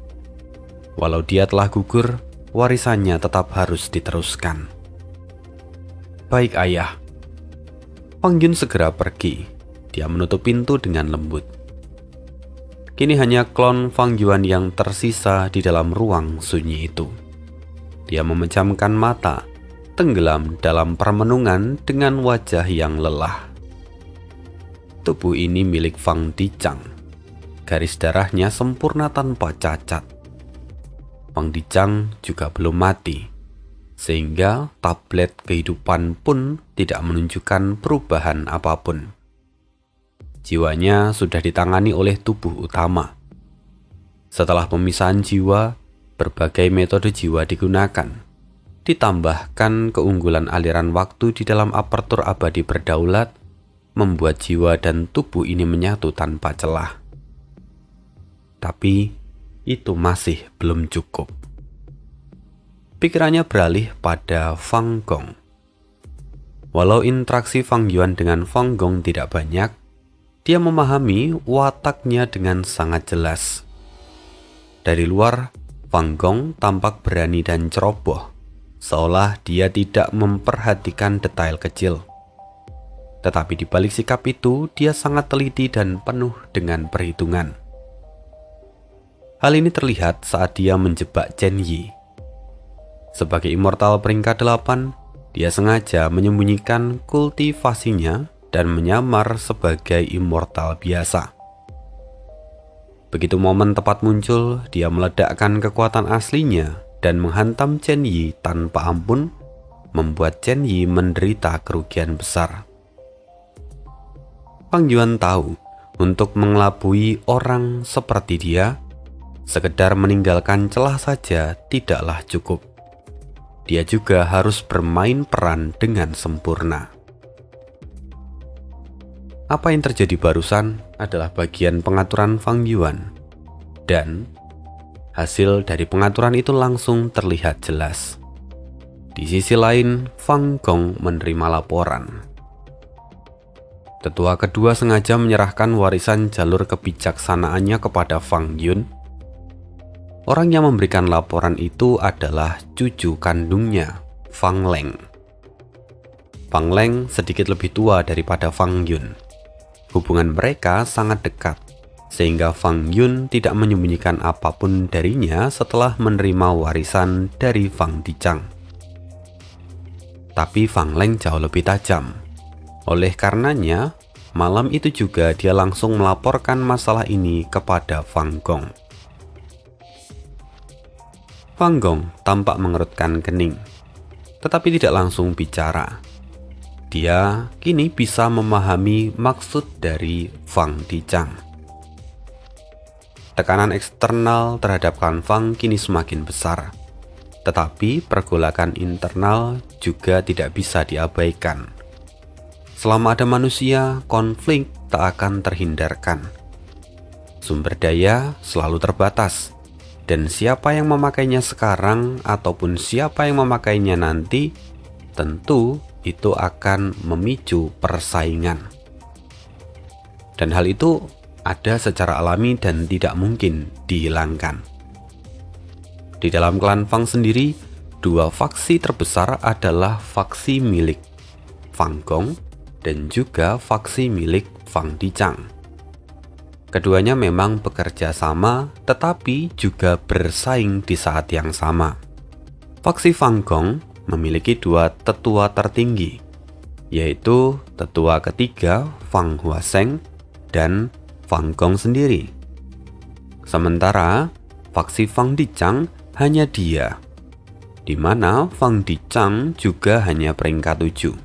Walau dia telah gugur, warisannya tetap harus diteruskan. Baik ayah. Fang Yun segera pergi. Dia menutup pintu dengan lembut. Kini hanya klon Fang Yuan yang tersisa di dalam ruang sunyi itu. Dia memejamkan mata, tenggelam dalam permenungan dengan wajah yang lelah. Tubuh ini milik Fang Dicang. Garis darahnya sempurna tanpa cacat. Fang Dicang juga belum mati, sehingga tablet kehidupan pun tidak menunjukkan perubahan apapun. Jiwanya sudah ditangani oleh tubuh utama. Setelah pemisahan jiwa, berbagai metode jiwa digunakan. Ditambahkan keunggulan aliran waktu di dalam apertur abadi berdaulat, membuat jiwa dan tubuh ini menyatu tanpa celah. Tapi itu masih belum cukup. Pikirannya beralih pada Fang Gong. Walau interaksi Fang Yuan dengan Fang Gong tidak banyak, dia memahami wataknya dengan sangat jelas. Dari luar, Fang Gong tampak berani dan ceroboh, seolah dia tidak memperhatikan detail kecil. Tetapi di balik sikap itu, dia sangat teliti dan penuh dengan perhitungan. Hal ini terlihat saat dia menjebak Chen Yi. Sebagai immortal peringkat 8, dia sengaja menyembunyikan kultivasinya dan menyamar sebagai immortal biasa. Begitu momen tepat muncul, dia meledakkan kekuatan aslinya dan menghantam Chen Yi tanpa ampun, membuat Chen Yi menderita kerugian besar. Fang Yuan tahu, untuk mengelabui orang seperti dia, sekedar meninggalkan celah saja tidaklah cukup. Dia juga harus bermain peran dengan sempurna. Apa yang terjadi barusan adalah bagian pengaturan Fang Yuan, dan hasil dari pengaturan itu langsung terlihat jelas. Di sisi lain, Fang Gong menerima laporan. Tetua kedua sengaja menyerahkan warisan jalur kebijaksanaannya kepada Fang Yun. Orang yang memberikan laporan itu adalah cucu kandungnya, Fang Leng. Fang Leng sedikit lebih tua daripada Fang Yun. Hubungan mereka sangat dekat, sehingga Fang Yun tidak menyembunyikan apapun darinya setelah menerima warisan dari Fang Dicang. Tapi Fang Leng jauh lebih tajam. Oleh karenanya, malam itu juga dia langsung melaporkan masalah ini kepada Fang Gong. Fang Gong tampak mengerutkan kening, tetapi tidak langsung bicara. Dia kini bisa memahami maksud dari Fang Dicang. Tekanan eksternal terhadap klan Fang kini semakin besar, tetapi pergolakan internal juga tidak bisa diabaikan. Selama ada manusia, konflik tak akan terhindarkan. Sumber daya selalu terbatas, dan siapa yang memakainya sekarang ataupun siapa yang memakainya nanti, tentu itu akan memicu persaingan. Dan hal itu ada secara alami dan tidak mungkin dihilangkan. Di dalam klan Fang sendiri, dua faksi terbesar adalah faksi milik Fang Gong dan juga faksi milik Fang Dicang. Keduanya memang bekerja sama, tetapi juga bersaing di saat yang sama. Faksi Fang Gong memiliki dua tetua tertinggi, yaitu tetua ketiga Fang Huaseng dan Fang Gong sendiri. Sementara faksi Fang Dicang hanya dia, di mana Fang Dicang juga hanya peringkat 7.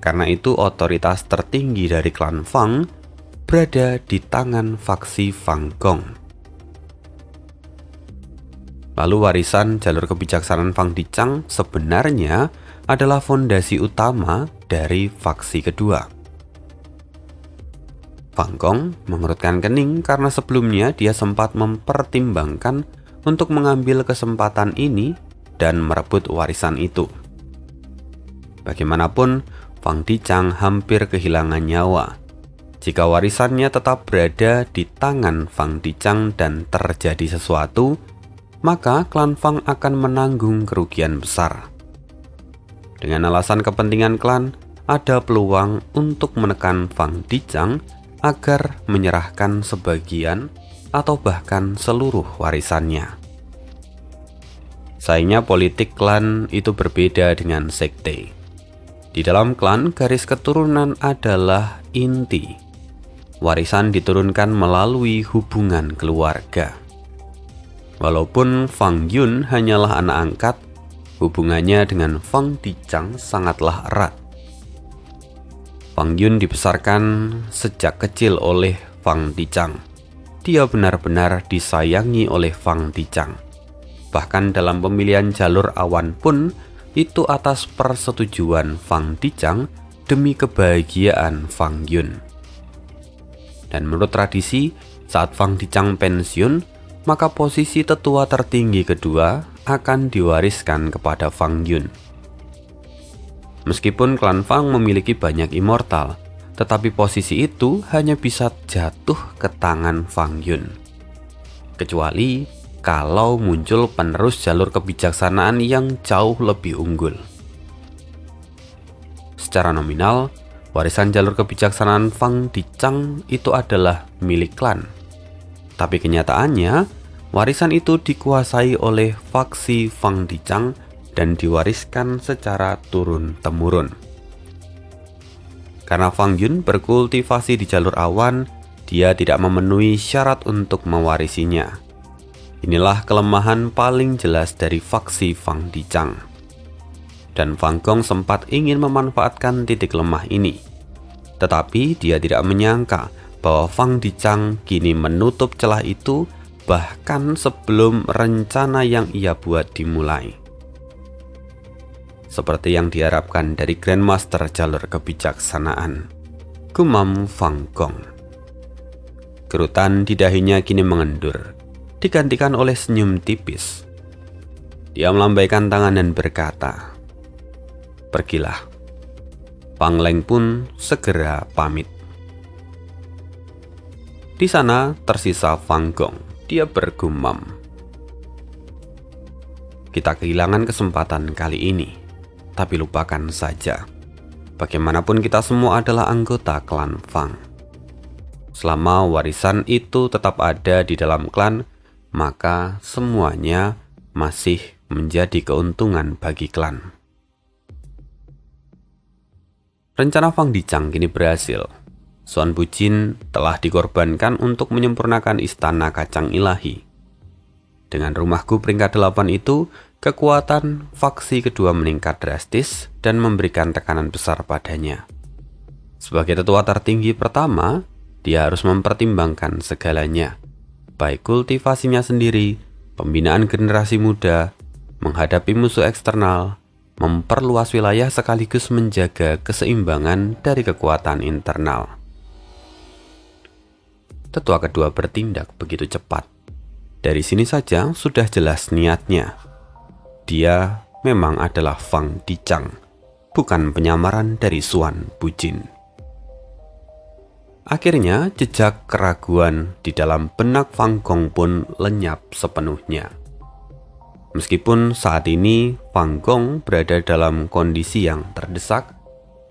Karena itu otoritas tertinggi dari klan Fang berada di tangan faksi Fang Gong. Lalu warisan jalur kebijaksanaan Fang Dicang sebenarnya adalah fondasi utama dari faksi kedua. Fang Gong mengerutkan kening karena sebelumnya dia sempat mempertimbangkan untuk mengambil kesempatan ini dan merebut warisan itu. Bagaimanapun, Fang Dicang hampir kehilangan nyawa. Jika warisannya tetap berada di tangan Fang Dicang dan terjadi sesuatu, maka klan Fang akan menanggung kerugian besar. Dengan alasan kepentingan klan, ada peluang untuk menekan Fang Dicang agar menyerahkan sebagian atau bahkan seluruh warisannya. Sayangnya politik klan itu berbeda dengan sekte. Di dalam klan, garis keturunan adalah inti. Warisan diturunkan melalui hubungan keluarga. Walaupun Fang Yun hanyalah anak angkat, hubungannya dengan Fang Dicang sangatlah erat. Fang Yun dibesarkan sejak kecil oleh Fang Dicang. Dia benar-benar disayangi oleh Fang Dicang. Bahkan dalam pemilihan jalur awan pun, itu atas persetujuan Fang Dicang demi kebahagiaan Fang Yun. Dan menurut tradisi, saat Fang Dicang pensiun, maka posisi tetua tertinggi kedua akan diwariskan kepada Fang Yun. Meskipun klan Fang memiliki banyak immortal, tetapi posisi itu hanya bisa jatuh ke tangan Fang Yun. Kecuali kalau muncul penerus jalur kebijaksanaan yang jauh lebih unggul. Secara nominal, warisan jalur kebijaksanaan Fang Dicang itu adalah milik klan. Tapi kenyataannya, warisan itu dikuasai oleh faksi Fang Dicang dan diwariskan secara turun-temurun. Karena Fang Yun berkultivasi di jalur awan, dia tidak memenuhi syarat untuk mewarisinya. Inilah kelemahan paling jelas dari faksi Fang Dicang. Dan Fang Gong sempat ingin memanfaatkan titik lemah ini. Tetapi dia tidak menyangka bahwa Fang Dicang kini menutup celah itu bahkan sebelum rencana yang ia buat dimulai. Seperti yang diharapkan dari Grandmaster jalur kebijaksanaan, gumam Fang Gong. Kerutan di dahinya kini mengendur, digantikan oleh senyum tipis. Dia melambaikan tangan dan berkata, "Pergilah." Fang Leng pun segera pamit. Di sana tersisa Fang Gong. Dia bergumam, kita kehilangan kesempatan kali ini. Tapi lupakan saja. Bagaimanapun kita semua adalah anggota klan Fang. Selama warisan itu tetap ada di dalam klan, maka semuanya masih menjadi keuntungan bagi klan. Rencana Fang Dicang kini berhasil. Xuan Bujin telah dikorbankan untuk menyempurnakan istana kacang ilahi. Dengan rumahku peringkat 8 itu, kekuatan faksi kedua meningkat drastis dan memberikan tekanan besar padanya. Sebagai tetua tertinggi pertama, dia harus mempertimbangkan segalanya, baik kultivasinya sendiri, pembinaan generasi muda, menghadapi musuh eksternal, memperluas wilayah sekaligus menjaga keseimbangan dari kekuatan internal. Tetua kedua bertindak begitu cepat. Dari sini saja sudah jelas niatnya. Dia memang adalah Fang Dicang, bukan penyamaran dari Xuan Bujin. Akhirnya, jejak keraguan di dalam benak Fang Gong pun lenyap sepenuhnya. Meskipun saat ini Fang Gong berada dalam kondisi yang terdesak,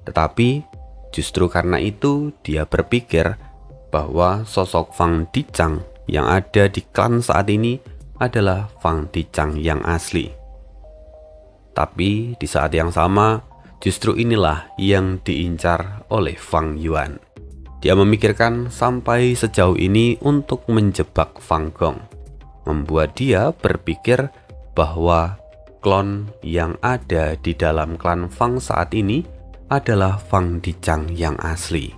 tetapi justru karena itu dia berpikir bahwa sosok Fang Dicang yang ada di klan saat ini adalah Fang Dicang yang asli. Tapi di saat yang sama, justru inilah yang diincar oleh Fang Yuan. Dia memikirkan sampai sejauh ini untuk menjebak Fang Gong, membuat dia berpikir bahwa klon yang ada di dalam klan Fang saat ini adalah Fang Dicang yang asli.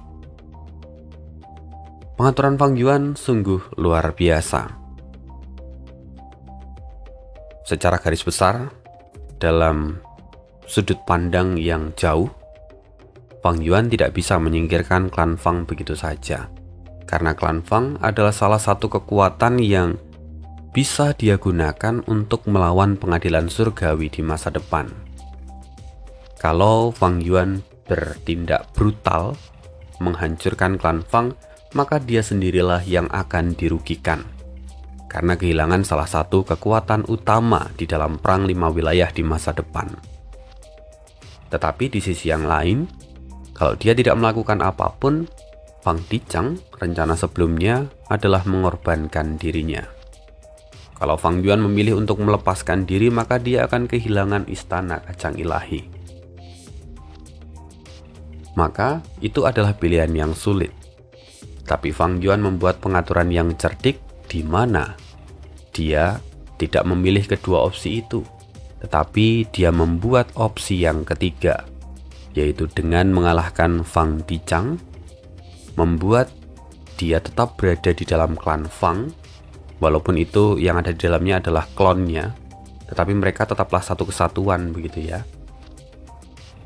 Pengaturan Fang Yuan sungguh luar biasa. Secara garis besar, dalam sudut pandang yang jauh, Fang Yuan tidak bisa menyingkirkan klan Fang begitu saja, karena klan Fang adalah salah satu kekuatan yang bisa dia gunakan untuk melawan pengadilan surgawi di masa depan. Kalau Fang Yuan bertindak brutal, menghancurkan klan Fang, maka dia sendirilah yang akan dirugikan, karena kehilangan salah satu kekuatan utama di dalam perang 5 wilayah di masa depan. Tetapi di sisi yang lain, kalau dia tidak melakukan apapun, Fang Dicang rencana sebelumnya adalah mengorbankan dirinya. Kalau Fang Yuan memilih untuk melepaskan diri, maka dia akan kehilangan istana kacang ilahi. Maka itu adalah pilihan yang sulit. Tapi Fang Yuan membuat pengaturan yang cerdik di mana dia tidak memilih kedua opsi itu, tetapi dia membuat opsi yang ketiga, yaitu dengan mengalahkan Fang Dicang, membuat dia tetap berada di dalam klan Fang, walaupun itu yang ada di dalamnya adalah klonnya, tetapi mereka tetaplah satu kesatuan begitu ya.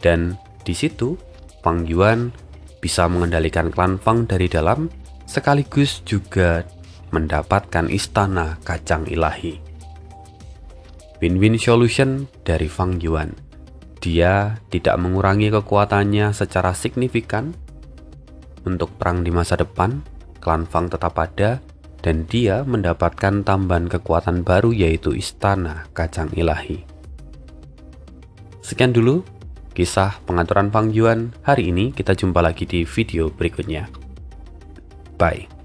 Dan di situ Fang Yuan bisa mengendalikan klan Fang dari dalam, sekaligus juga mendapatkan istana kacang ilahi. Win-win solution dari Fang Yuan. Dia tidak mengurangi kekuatannya secara signifikan. Untuk perang di masa depan, klan Fang tetap ada, dan dia mendapatkan tambahan kekuatan baru, yaitu istana kacang ilahi. Sekian dulu kisah pengaturan Fang Yuan hari ini. Kita jumpa lagi di video berikutnya. Bye.